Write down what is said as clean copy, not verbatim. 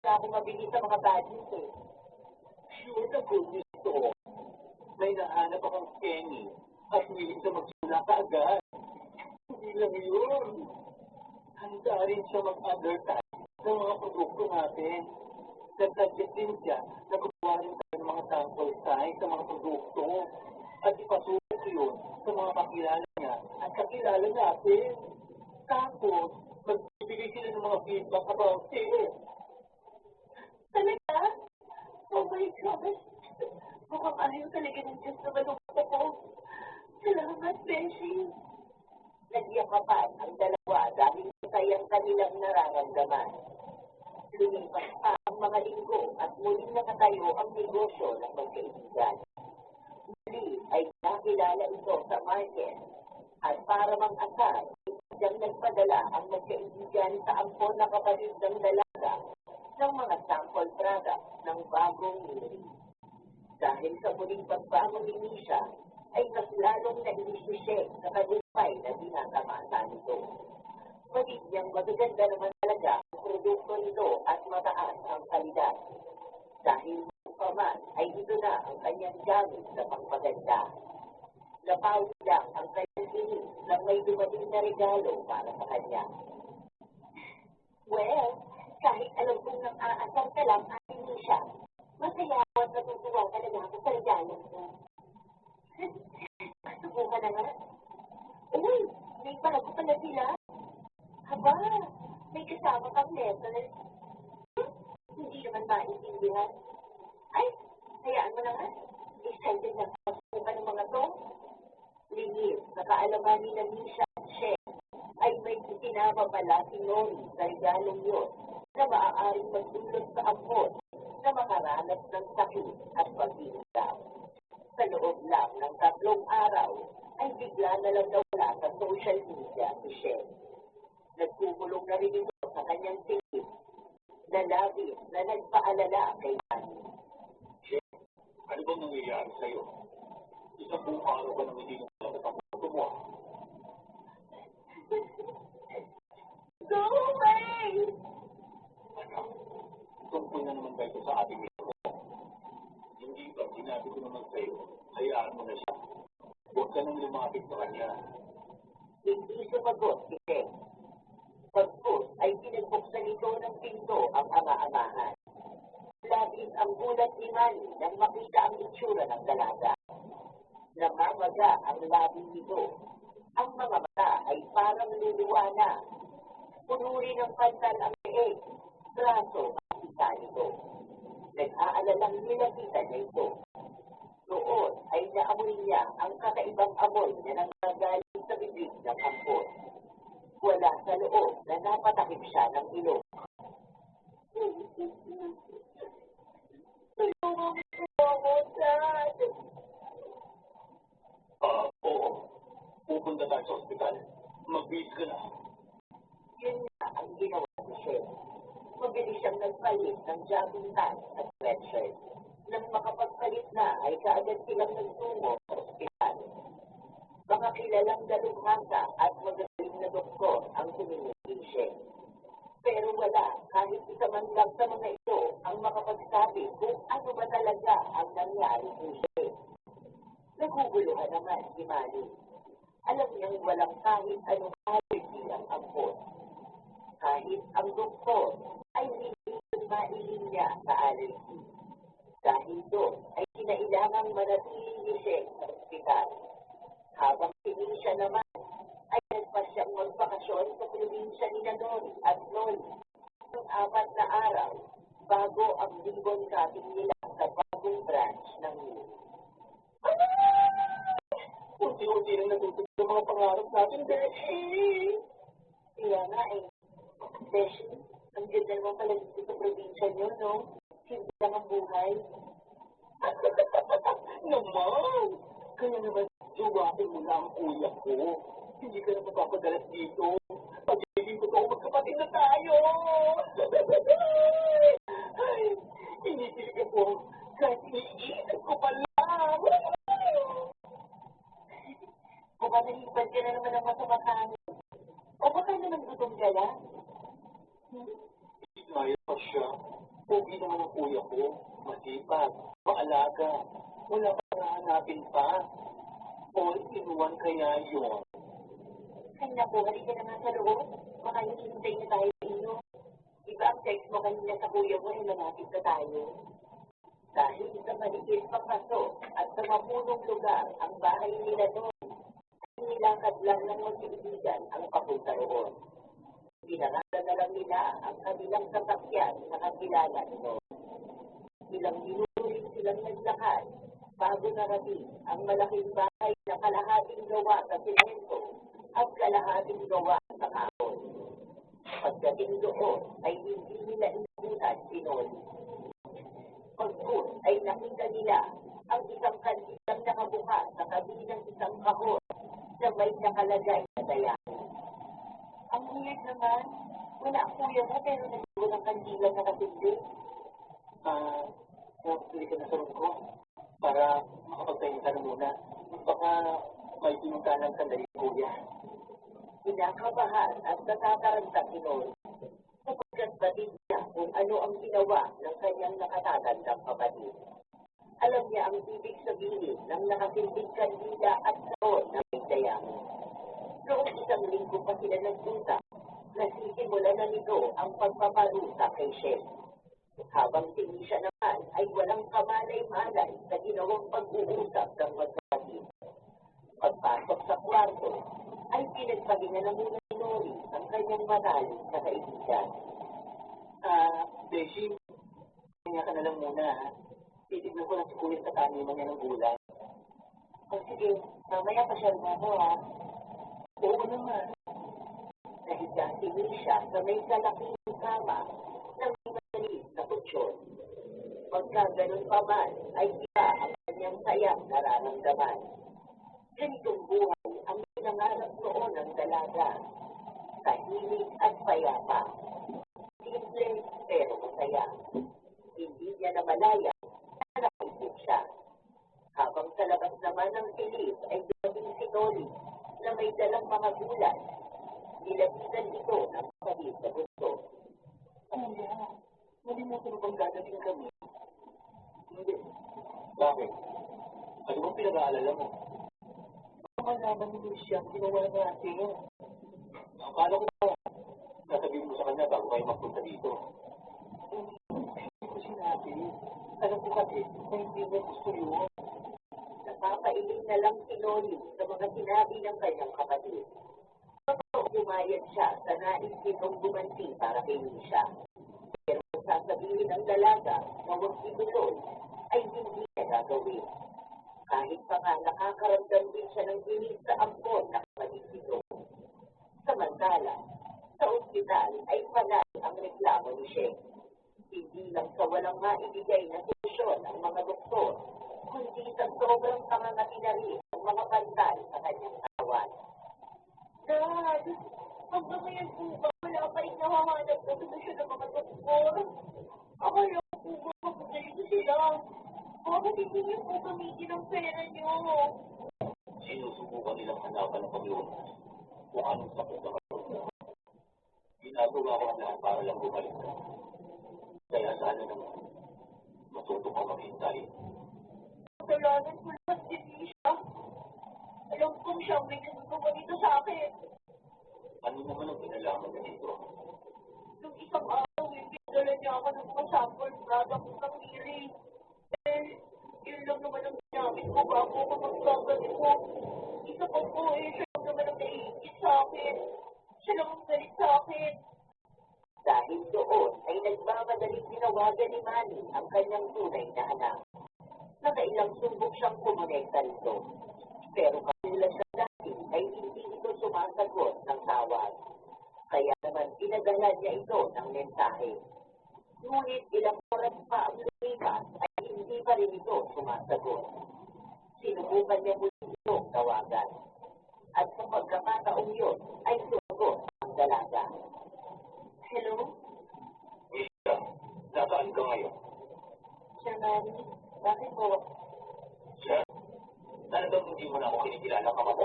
na ako mabili sa mga badges eh. Sure na good ito. May nahanap akong Kenny at willing na magsula ka agad. Hindi lang yun. Handa rin siya mag-advertise ng mga produkto natin. Nagtadget din siya na gumawa rin tayo ng mga sample size sa mga produkto at ipasubok yun sa mga kakilala niya at kakilala natin. Tapos, magbibigay sila ng mga feedback about it. Talaga? Oh my God! Mukhang ayaw talaga ng Diyos na malungkot ako. Salamat, Beshi. Nagyakapan ang dalawa dahil masayang kanilang nararamdaman. Lumipas pa ang mga linggo at muling nakatayo ang negosyo ng magkaibigan. Muli ay nakilala ito sa market at para mang-asar, siyang nagpadala ang magkaibigan sa ampon na kapatid ng dalaga ng mga sample products ng bagong Miri. Dahil sa muling pagbangon ni Misha, ay mas lalong nainisisip sa tagumpay na tinatamasa nito. Maging niyang magaganda naman talaga ang produkto nito at mataas ang kalidad. Dahil pa man ay ito na ang kanyang gamit na pangpaganda. Napawi lang ang kanyang inis na may dumating na regalo para sa kanya. Well, kahit alam kong nang aasar ka lang, Ate Misha, masaya ako at natutuwa talaga ako sa regalo mo. Subukan na nga. Uy, may bago pala sila. Haba, may kasama kang necklace. Hindi naman maintindihan. Ay, hayaan mo na nga. Excited na pasukan ng mga to. Lingid, sa kaalaman ni na Misha at Chef, ay may itinama pala si Nori sa regalong yun na maaaring magdulot sa ampon na makaranas ng sakit at pag-iindaw. Sa loob lang ng 3 araw, ay bigla na lang nawala sa social media si Chef. Nagkukulong na rin ito sa kanyang tingin na labis na nagpaalala kay Dani. Chef, ano bang nangyayari sa'yo? Isang buong araw ka nang hindi nang pagkakuto mo. Go away! Anak, tungkol na naman ba ito sa ating ito? Hindi ba sinabi ko naman sa'yo, hayaan mo na siya. Huwag ka nang lumapit sa kanya. Hindi sumagot si Chef. Pagpus ay pinagbuksan ito ng pinto ang ama-amahan. Labis ang gulat ni Manny nang makita ang itsura ng dalaga. Namamaga ang labi nito. Ang mga mata ay parang luluwa na. Punuri ng pantal ang leeg, braso at isa nito. Nag-aalalang nilapitan niya ito. Noon ay naamoy niya ang kakaibang amoy na nanggagaling sa bibig ng ampon. Wala sa loob na napatakip siya ng ilong. Oo. Pupunta tayo sa ospital. Mag-bis ka na. Yun na ang ginawa ni Chef. Mabilis siyang nagpalit ng jogging pants at sweatshirt. Nang makapagpalit na ay kaagad silang nagtungo sa ospital. Mga kilalang dalubhasa at magagaling na doktor ang tumingin kay Chef. Pero wala kahit isa man lang sa mga ito ang makapagsabi kung ano ba talaga ang nangyari kay Chef. Naguguluhan naman si Manny. Alam niyang walang kahit anong allergy ang ampon. Kahit ang doktor ay hindi mailing niya sa allergy. Dahil doon ay kinailangang manatili ni Chef sa ospital. Habang siya naman ay nagpasyang magbakasyon sa probinsya ni Nori at Noli ng 4 na araw bago ang ribbon cutting nila sa bagong branch ng Miri. Unti-unti nang natutupad ang mga pangarap natin, Beshi. Kaya nga eh, Beshi, ang ganda naman pala dito sa probinsya niyo, no? Hindi lang ang buhay. Naman! Kaya naman, suwatin mo na ang kuya ko. Hindi ka na mapapadalas dito. Pag-ibig ko ito, magkapatid na tayo! Ay, inipilig ako kahit iniisip ko pa lang. Baka nahipad ka na naman ang masama sa amin. O baka naman gutom ka lang? Kaya pa siya. Pogi naman ang kuya ko. Masipag, maalaga. Wala pa nahanapin pa. All in one kaya yun. Ay naku, halika na nga sa loob. Baka hinihintay na tayo sa inyo. Iba ang text mo kanina sa kuya mo ay malapit na tayo. Dahil sa maliit pang paso at sa mapunong lugar ang bahay nila noon, ay nilakad lang ng magkaibigan ang papunta roon. Pinangalan na lang nila ang kanilang sasakyan na kakilala noon. Ilang minuto rin silang naglakad bago narating ang malaking bahay na kalahating gawa sa semento at kalahating gawa sa kahoy. Pagdating doon ay hindi nila inabutan si Noli. Pagkun ay nakita nila ang isang kandidang nakabukas sa tabi ng isang kahon na may nakalagay na dayan. Ang weird naman, wala ang kuya mo pero nagsigo ng kandilang nakatindi. Napili ka na sa room ko para makapagtayin ka na muna. Baka may pinuntahan sandali, kuya. Kinakabahan at natataranta si Noli sapagkat batid niya kung ano ang ginawa ng kanyang nakatatandang kapatid. Alam niya ang ibig sabihin ng nakatindig kandila at noon na may dayaman. Noong isang linggo pa sila nagpunta, nasisimula na nito ang pagpaparusa kay Chef. Habang si Misha naman ay walang kamalay-malay sa ginawang pag-uusap ng magkapatid. Pagpasok sa kwarto, ay pinagpahinga na muna ni Noli ang kanyang matalik na kaibigan. Beshi, kanya ka na lang muna, ha? Titignan ko lang si kuya sa taniman niya ng gulay. O sige, mamaya pasyal mo ako, ha? Oo naman. Nahiga si Misha sa may kalaking kama na may maliit na kutsyon. Pagkaganon pa man, ay iba ang kanyang sayang nararamdaman. Ganitong buhay ang pinangarap noon ng dalaga. Tahimik at payapa. Simple pero masaya. Hindi niya namalaya na nakaisip siya. Habang sa labas naman ng silid ay dumating si Noli na may dalang mga gulay. Nilapitan ito ng kapatid sa gusto. Kuya, nalimutan mo bang dadating kami? Hindi. Bakit? Ano bang pinag-aalala mo? Malaman ni Lucia ang ginawa natin. Akala ko na sasabihin mo sa kanya bago kayo magpunta dito. Hindi ko sinabi. Alam ko kasi na hindi niya gusto yun. Napapailing na lang si Noli sa mga sinabi ng kanyang kapatid. Totoo pumayag siya sa nais nitong gumanti para kay Misha. Pero kung sasabihin ng dalaga na huwag ituloy, ay hindi niya gagawin. Kahit pa nga nakakaramdam din siya ng inis sa ampon na kapatid nito. Samantala, sa ospital ay panay ang reklamo ni Sheng. Hindi lang sa walang maibigay na solusyon ang mga doktor, kundi sa sobrang pangangati na rin ang mga pantal sa kanyang katawan. Dad, pagdamayan po ba wala pa rin nahahanap na solusyon ng mga doktor? Ako lang po ba magdalito sila? Bakit hindi niyo po gamitin ang pera niyo? Sinusubukan nilang hanapan ng Panginoon kung anong sakit na karoon. Ginagawa ko ang lahat para lang bumalik ka. Kaya sana naman, matuto ka maghintay. Kasalanan ko lahat din siya. Alam kong siya may nagagawa dito sa akin. Ano naman ang pinalaman na dito? Nung isang araw, pinadala niya ako ng mga sample product ng Miri. Yun lang naman ang ginamit ko bago ako magkagalit ko. Isa pa po siya lang naman ang naiingit sa akin. Siya lang ang galit sa akin. Dahil doon ay nagmamadaling tinawagan ni Manny ang kanyang tunay na anak. Nakailang sumbok siyang kumonekta nito. Pero katulad sa dati ay hindi ito sumasagot ng tawag. Kaya naman pinadala niya ito ng mensahe. Ngunit ilang oras pa ang lumipas ay hindi pa rin ito sumasagot. Sinubukan niya muli itong tawagan. At sa pagkakataong yun ay sumagot ang dalaga. Hello? Misha, nasaan ka ngayon? Sir Manny, bakit po? Sir, talagang hindi mo na ako kinikilala kapatid.